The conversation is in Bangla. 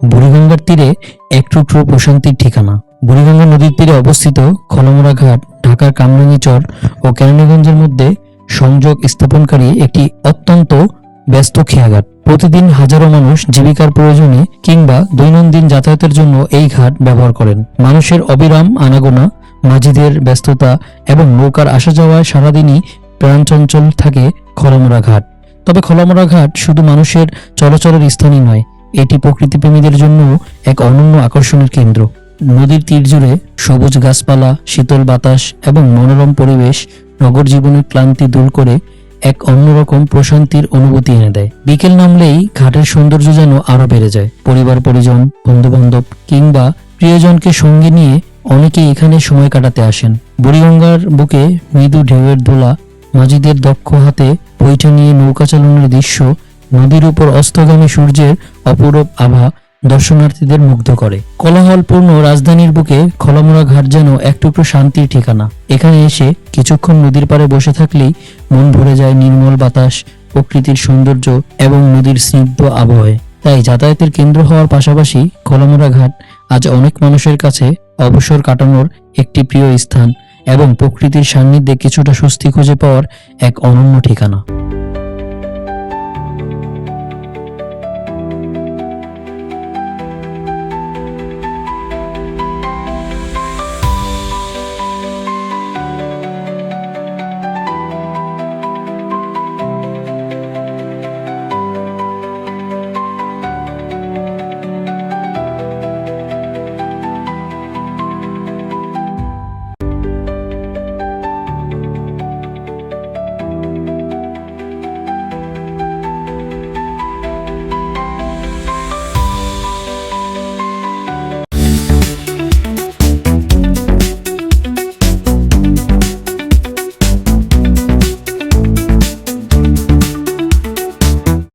বুড়িগঙ্গার তীরে এক টুকরো প্রশান্তির ঠিকানা। বুড়িগঙ্গা নদীর তীরে অবস্থিত খলমরা ঘাট ঢাকার কামরাঙ্গীরচর ও কেরানীগঞ্জের মধ্যে সংযোগ স্থাপনকারী একটি অত্যন্ত ব্যস্ত খেয়াঘাট। প্রতিদিন হাজারো মানুষ জীবিকার প্রয়োজনে কিংবা দৈনন্দিন যাতায়াতের জন্য এই ঘাট ব্যবহার করেন। মানুষের অবিরাম আনাগোনা, মাঝিদের ব্যস্ততা এবং নৌকার আসা যাওয়ায় সারাদিনই প্রাণচঞ্চল থাকে খলমরা ঘাট। তবে খলমরা ঘাট শুধু মানুষের চলাচলের স্থানই নয়, এটি প্রকৃতিপ্রেমীদের জন্য এক অনন্য আকর্ষণের কেন্দ্র। নদীর তীর জুড়ে সবুজ গাছপালা, শীতল বাতাস এবং মনোরম পরিবেশ নগর জীবনের ক্লান্তি দূর করে এক অন্যরকম প্রশান্তির অনুভূতি এনে দেয়। বিকেল নামলেই ঘাটের সৌন্দর্য যেন আরো বেড়ে যায়। পরিবার পরিজন, বন্ধু বান্ধব কিংবা প্রিয়জনকে সঙ্গে নিয়ে অনেকেই এখানে সময় কাটাতে আসেন। বুড়িগঙ্গার বুকে মৃদু ঢেউয়ের দোলা, মাঝিদের দক্ষ হাতে বৈঠা নিয়ে নৌকা চালানোর দৃশ্য, নদীর উপর অস্তগামী সূর্যের অপরূপ আভা দর্শনার্থীদের মুগ্ধ করে। কোলাহলপূর্ণ রাজধানীর বুকে খলমরা ঘাট যেন এক টুকরো শান্তির ঠিকানা। এখানে এসে কিছুক্ষণ নদীর পাড়ে বসে থাকলেই মন ভরে যায় নির্মল বাতাস, প্রকৃতির সৌন্দর্য এবং নদীর স্নিগ্ধ আবহাওয়ায়। তাই যাতায়াতের কেন্দ্র হওয়ার পাশাপাশি খলমরা ঘাট আজ অনেক মানুষের কাছে অবসর কাটানোর একটি প্রিয় স্থান এবং প্রকৃতির সান্নিধ্যে কিছুটা স্বস্তি খুঁজে পাওয়ার এক অনন্য ঠিকানা।